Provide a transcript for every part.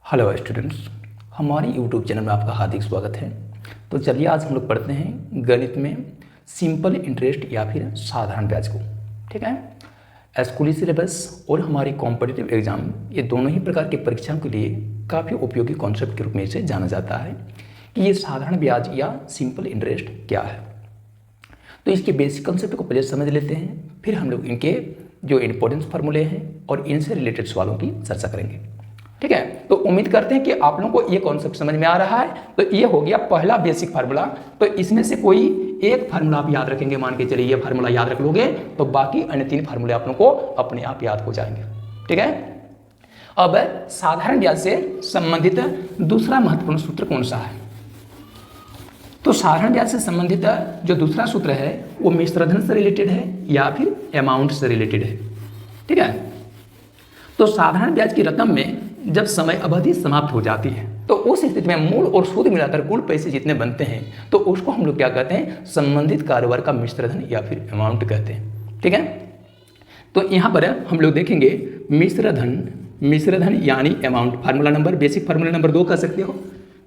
Hello students, हमारे YouTube channel में आपका हार्दिक स्वागत है। तो चलिए आज हम लोग पढ़ते हैं गणित में सिंपल इंटरेस्ट या फिर साधारण ब्याज को। ठीक है, स्कूली सिलेबस और हमारी कॉम्पिटिटिव एग्जाम ये दोनों ही प्रकार के परीक्षाओं के लिए काफ़ी उपयोगी कॉन्सेप्ट के रूप में इसे जाना जाता है कि ये साधारण ब्याज या सिंपल इंटरेस्ट क्या है। तो इसके बेसिक कॉन्सेप्ट को पहले समझ लेते हैं, फिर हम लोग इनके जो इंपॉर्टेंट फार्मूले हैं और इनसे रिलेटेड सवालों की चर्चा करेंगे। ठीक है, तो उम्मीद करते हैं कि आप लोगों को ये कॉन्सेप्ट समझ में आ रहा है। तो ये हो गया पहला बेसिक फार्मूला। तो इसमें से कोई एक फार्मूला आप याद रखेंगे, मान के चलिए ये फार्मूला याद रख लोगे तो बाकी अन्य तीन फार्मूले आप लोगों को अपने आप याद हो जाएंगे। ठीक है, अब साधारण ब्याज से संबंधित दूसरा महत्वपूर्ण सूत्र कौन सा है? तो साधारण ब्याज से संबंधित जो दूसरा सूत्र है वो मिश्रधन से रिलेटेड है या फिर अमाउंट से रिलेटेड है। ठीक है, तो साधारण ब्याज की रकम में जब समय अवधि समाप्त हो जाती है तो उस स्थिति में मूल और सूद मिलाकर कुल पैसे जितने बनते हैं तो उसको हम लोग क्या कहते हैं? संबंधित कारोबार का मिश्रधन या फिर अमाउंट कहते हैं। ठीक है, तो यहाँ पर हम लोग देखेंगे मिश्रधन यानी amount. Formula number basic formula number 2 कह सकते हो,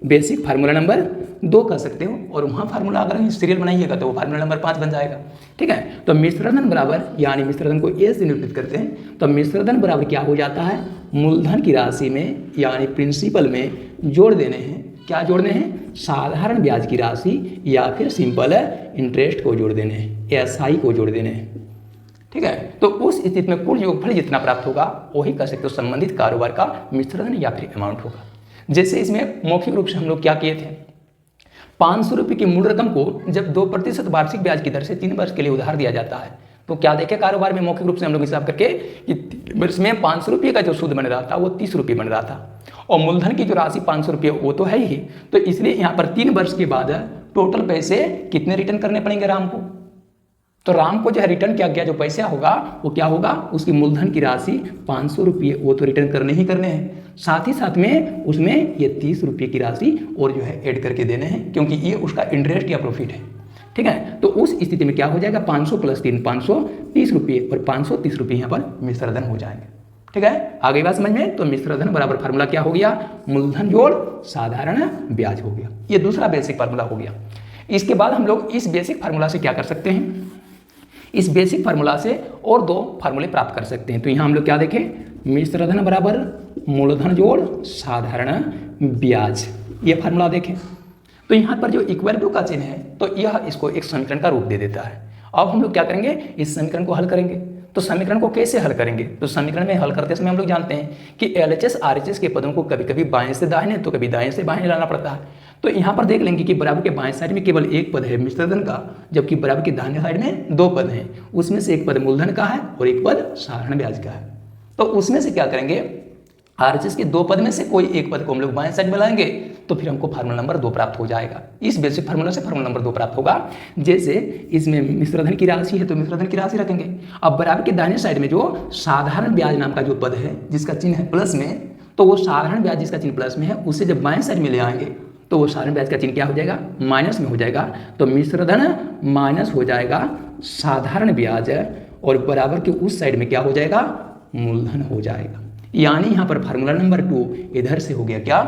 बेसिक फार्मूला नंबर 2 कह सकते हो, और वहाँ फार्मूला अगर सीरियल बनाइएगा तो वो फार्मूला नंबर 5 बन जाएगा। ठीक है, तो मिश्रधन बराबर यानी मिश्रधन को ए से निरूपित करते हैं तो मिश्रधन बराबर क्या हो जाता है? मूलधन की राशि में यानी प्रिंसिपल में जोड़ देने हैं। क्या जोड़ने हैं? साधारण ब्याज की राशि या फिर सिंपल इंटरेस्ट को जोड़ देने हैं, एसआई को जोड़ देने हैं। ठीक है, तो उस स्थिति में कुल योगफल जितना प्राप्त होगा वही कह सकते हो संबंधित कारोबार का मिश्रधन या फिर अमाउंट होगा। जैसे इसमें मौखिक रूप से हम लोग क्या किए थे? 500 रुपये की मूल रकम को जब 2% वार्षिक ब्याज की दर से 3 वर्ष के लिए उधार दिया जाता है तो क्या देखे कारोबार में मौखिक रूप से हम लोग हिसाब करके कि 3 वर्ष में 500 रुपये का जो सूद बन रहा था वो 30 रुपये बन रहा था, और मूलधन की जो राशि 500 रुपये वो तो है ही। तो इसलिए यहाँ पर 3 वर्ष के बाद टोटल पैसे कितने रिटर्न करने पड़ेंगे राम को? तो राम को जो है रिटर्न किया गया जो पैसा होगा वो क्या होगा? उसकी मूलधन की राशि 500 रुपये वो तो रिटर्न करने ही करने हैं, साथ ही साथ में उसमें ये 30 रुपये की राशि और जो है ऐड करके देने हैं, क्योंकि ये उसका इंटरेस्ट या प्रॉफिट है। ठीक है, तो उस स्थिति में क्या हो जाएगा? 500 + 3 530 रुपये, और 530 रुपये यहाँ पर मिश्रधन हो जाएंगे। ठीक है, आगे बात समझ में? तो मिश्रधन बराबर फार्मूला क्या हो गया? मूलधन जोड़ साधारण ब्याज हो गया। ये दूसरा बेसिक फार्मूला हो गया। इसके बाद हम लोग इस बेसिक फार्मूला से क्या कर सकते हैं? इस बेसिक फार्मूला से और 2 फार्मूले प्राप्त कर सकते हैं। तो यहाँ हम लोग क्या देखें? मिश्रधन बराबर मूलधन जोड़ साधारण ब्याज, ये फार्मूला देखें। तो यहाँ पर जो इक्वल टू का चिन्ह है तो यह इसको एक समीकरण का रूप दे देता है। अब हम लोग क्या करेंगे? इस समीकरण को हल करेंगे। तो समीकरण को कैसे हल करेंगे? तो समीकरण में हल करते समय हम लोग जानते हैं कि LHS RHS के पदों को कभी कभी बाएं से दाहिने तो कभी दाएं से बाएं लाना पड़ता है। तो यहाँ पर देख लेंगे कि बराबर के बाएं साइड में केवल एक पद है मिश्रधन का, जबकि बराबर के दाहिने साइड में 2 पद हैं। उसमें से एक पद मूलधन का है और एक पद साधारण ब्याज का है। तो उसमें से क्या करेंगे? RHS के 2 पद में से कोई एक पद को हम लोग बाएं साइड में लाएंगे तो फिर हमको फार्मूला नंबर 2 प्राप्त हो जाएगा। इस बेसिक फार्मूला से फार्मूला नंबर 2 प्राप्त होगा। जैसे इसमें मिश्रधन की राशि है तो मिश्रधन की राशि रखेंगे। अब बराबर के दाहिने साइड में जो साधारण ब्याज नाम का जो पद है जिसका चिन्ह है प्लस में, तो वो साधारण ब्याज जिसका चिन्ह प्लस में है उसे जब बाएं साइड में ले आएंगे तो वो साधारण ब्याज का चिन्ह क्या हो जाएगा? माइनस में हो जाएगा। तो मिश्रधन माइनस हो जाएगा साधारण ब्याज, और बराबर के उस साइड में क्या हो जाएगा? मूलधन हो जाएगा। यानी यहाँ पर फार्मूला नंबर 2 इधर से हो गया क्या?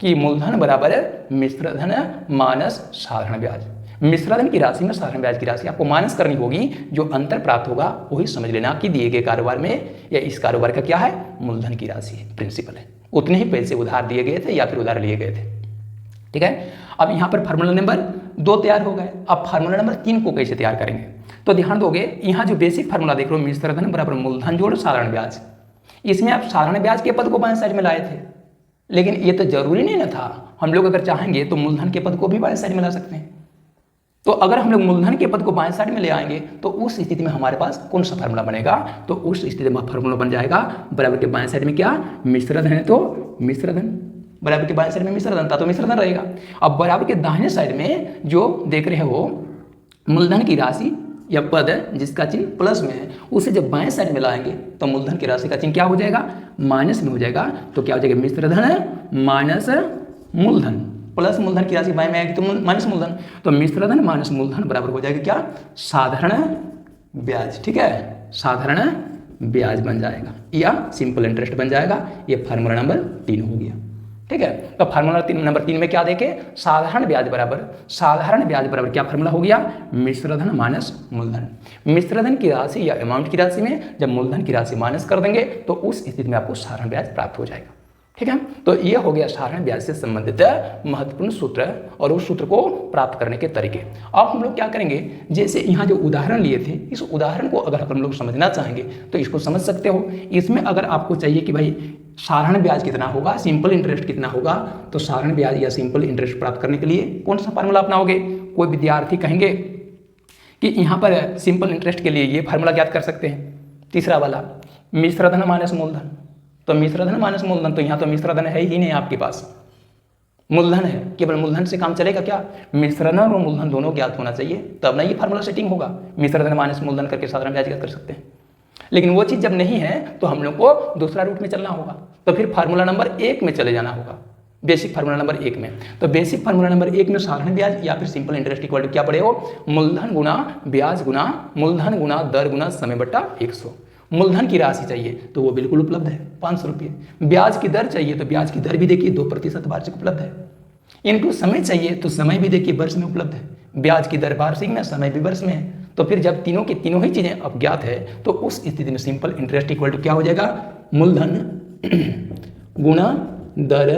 कि मूलधन बराबर मिश्रधन माइनस साधारण ब्याज। मिश्रधन की राशि में साधारण ब्याज की राशि आपको माइनस करनी होगी, जो अंतर प्राप्त होगा वही समझ लेना कि दिए गए कारोबार में या इस कारोबार का क्या है? मूलधन की राशि है, प्रिंसिपल है। उतने ही पैसे उधार दिए गए थे या फिर उधार लिए गए थे। ठीक है, अब यहाँ पर फार्मूला नंबर 2 तैयार हो गए। अब फार्मूला नंबर 3 को कैसे तैयार करेंगे? तो ध्यान दोगे, यहाँ जो बेसिक फार्मूला देख रहे हो मिश्रधन बराबर मूलधन जोड़ साधारण ब्याज, इसमें आप साधारण ब्याज के पद को बाएं साइड में लाए थे, लेकिन ये तो जरूरी नहीं ना था। हम लोग अगर चाहेंगे तो मूलधन के पद को भी बाएं साइड में ला सकते हैं। तो अगर हम लोग मूलधन के पद को बाएं साइड में ले आएंगे तो उस स्थिति में हमारे पास कौन सा फार्मूला बनेगा? तो उस स्थिति में फार्मूला बन जाएगा बराबर के बाएं साइड में क्या? मिश्रधन है तो मिश्रधन, बराबर के बाएं साइड में मिश्रधन था तो मिश्रधन रहेगा। अब बराबर के दाहिने साइड में जो देख रहे हो मूलधन की राशि या पद जिसका चिन्ह प्लस में है उसे जब बाएं साइड में लाएंगे तो मूलधन की राशि का चिन्ह क्या हो जाएगा? माइनस में हो जाएगा। तो क्या हो जाएगा? मिश्रधन माइनस मूलधन, प्लस मूलधन की राशि बाएं में आएगी तो माइनस मूलधन, तो मिश्रधन माइनस मूलधन बराबर हो जाएगा क्या? साधारण ब्याज। ठीक है, साधारण ब्याज बन जाएगा या सिंपल इंटरेस्ट बन जाएगा। ये फार्मूला नंबर 3 हो गया। ठीक है। तो फार्मूला नंबर 3 में क्या देखे, साधारण ब्याज बराबर क्या फार्मूला हो गया, मिश्रधन माइनस मूलधन। मिश्रधन की राशि या अमाउंट की राशि में जब मूलधन की राशि माइनस कर देंगे तो उस स्थिति में आपको साधारण ब्याज प्राप्त हो जाएगा। ठीक है, तो ये हो गया साधारण ब्याज से संबंधित महत्वपूर्ण सूत्र और उस सूत्र को प्राप्त करने के तरीके। अब हम लोग क्या करेंगे, जैसे यहाँ जो उदाहरण लिए थे, इस उदाहरण को अगर हम लोग समझना चाहेंगे तो इसको समझ सकते हो। इसमें अगर आपको चाहिए कि भाई साधारण ब्याज कितना होगा, सिंपल इंटरेस्ट कितना होगा, तो साधारण ब्याज या सिंपल इंटरेस्ट प्राप्त करने के लिए कौन सा फार्मूला अपनाओगे। कोई विद्यार्थी कहेंगे कि यहाँ पर सिंपल इंटरेस्ट के लिए ये फार्मूला ज्ञात कर सकते हैं, तीसरा वाला मिश्रधन माइनस मूलधन। तो मिश्रधन माइनस मूलधन, तो यहाँ तो मिश्रधन है ही नहीं आपके पास, मूलधन है, केवल मूलधन से काम चलेगा क्या, मिश्रधन और मूलधन दोनों ज्ञात होना चाहिए, तब ना ये फार्मूला सेटिंग होगा। मिश्रधन माइनस मूलधन करके साधारण ब्याज ज्ञात कर सकते हैं, लेकिन वो चीज़ जब नहीं है तो हम लोग को दूसरा रूट में चलना होगा। तो फिर फार्मूला नंबर 1 में चले जाना होगा, बेसिक फार्मूला नंबर 1 में। तो बेसिक फार्मूला नंबर 1 में साधारण ब्याज या फिर सिंपल इंटरेस्ट इक्वल टू क्या पड़े हो, मूलधन गुना ब्याज गुना मूलधन गुना दर गुना समय बटा 100। मूलधन की राशि चाहिए तो वो बिल्कुल उपलब्ध है 500 रुपये। ब्याज की दर चाहिए तो ब्याज की दर भी देखिए 2% वार्षिक उपलब्ध है। इनटू समय चाहिए तो समय भी देखिए वर्ष में उपलब्ध है। ब्याज की दर वार्षिक में, समय भी वर्ष में है। तो फिर जब तीनों की तीनों ही चीजें अब ज्ञात है तो उस स्थिति में सिंपल इंटरेस्ट इक्वल टू क्या हो जाएगा, मूलधन गुणा दर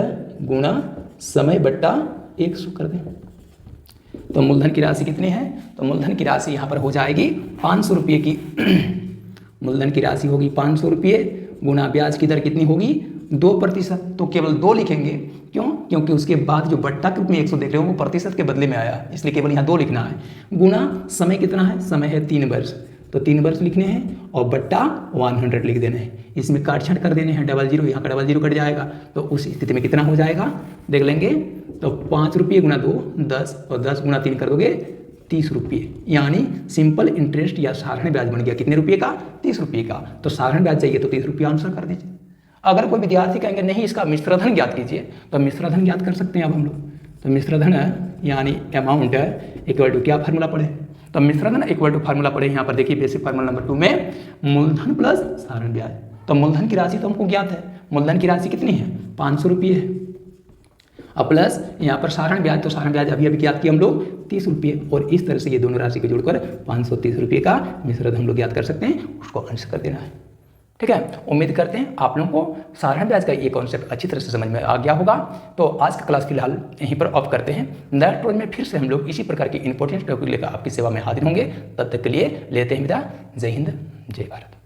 गुणा समय बट्टा 100 कर दें। तो मूलधन की राशि कितनी है, तो मूलधन की राशि यहाँ पर हो जाएगी 500 रुपये की मूलधन की राशि होगी 500 रुपये गुना ब्याज की दर कितनी होगी 2%। तो केवल 2 लिखेंगे, क्यों, क्योंकि उसके बाद जो बट्टा के रूप में 100 देख रहे हो वो प्रतिशत के बदले में आया, इसलिए केवल यहाँ 2 लिखना है। गुना समय कितना है, समय है 3 वर्ष, तो 3 वर्ष लिखने हैं और बट्टा 100 लिख देना है। इसमें काट छाट कर देने हैं, 00 यहाँ का 00 कट जाएगा। तो उस स्थिति में कितना हो जाएगा देख लेंगे। तो 5 रुपये गुना 2 10 और 10 गुना 3 कर दोगे 30 रुपये, यानी सिंपल इंटरेस्ट या साधारण ब्याज बन गया कितने रुपये का, 30 रुपये का। तो साधारण ब्याज चाहिए तो 30 रुपये आंसर कर दीजिए। अगर कोई विद्यार्थी कहेंगे नहीं इसका मिश्रधन ज्ञात कीजिए, तो मिश्रधन ज्ञात कर सकते हैं अब हम लोग। तो मिश्रधन यानी अमाउंट इक्वल टू क्या फार्मूला पढ़े, तो मिश्रधन इक्वल टू फार्मूला पढ़े यहाँ पर देखिए बेसिक फार्मूला नंबर 2 में मूलधन प्लस साधारण ब्याज। तो मूलधन की राशि तो हमको ज्ञात है, मूलधन की राशि कितनी है 500 रुपये है, और प्लस यहाँ पर साधारण ब्याज, तो साधारण ब्याज अभी ज्ञात किया हम लोग 30 रुपये, और इस तरह से ये दोनों राशि को जोड़कर 530 रुपये का मिश्रधन हम लोग ज्ञात कर सकते हैं, उसको अंश कर देना है। ठीक है, उम्मीद करते हैं आप लोगों को साधारण ब्याज का ये कॉन्सेप्ट अच्छी तरह से समझ में आ गया होगा। तो आज का क्लास फिलहाल यहीं पर ऑफ करते हैं। नेक्स्ट रोज में फिर से हम लोग इसी प्रकार की इंपॉर्टेंट टॉपिक लेकर आपकी सेवा में हाजिर होंगे। तब तक के लिए लेते हैं विदा। जय हिंद, जय भारत।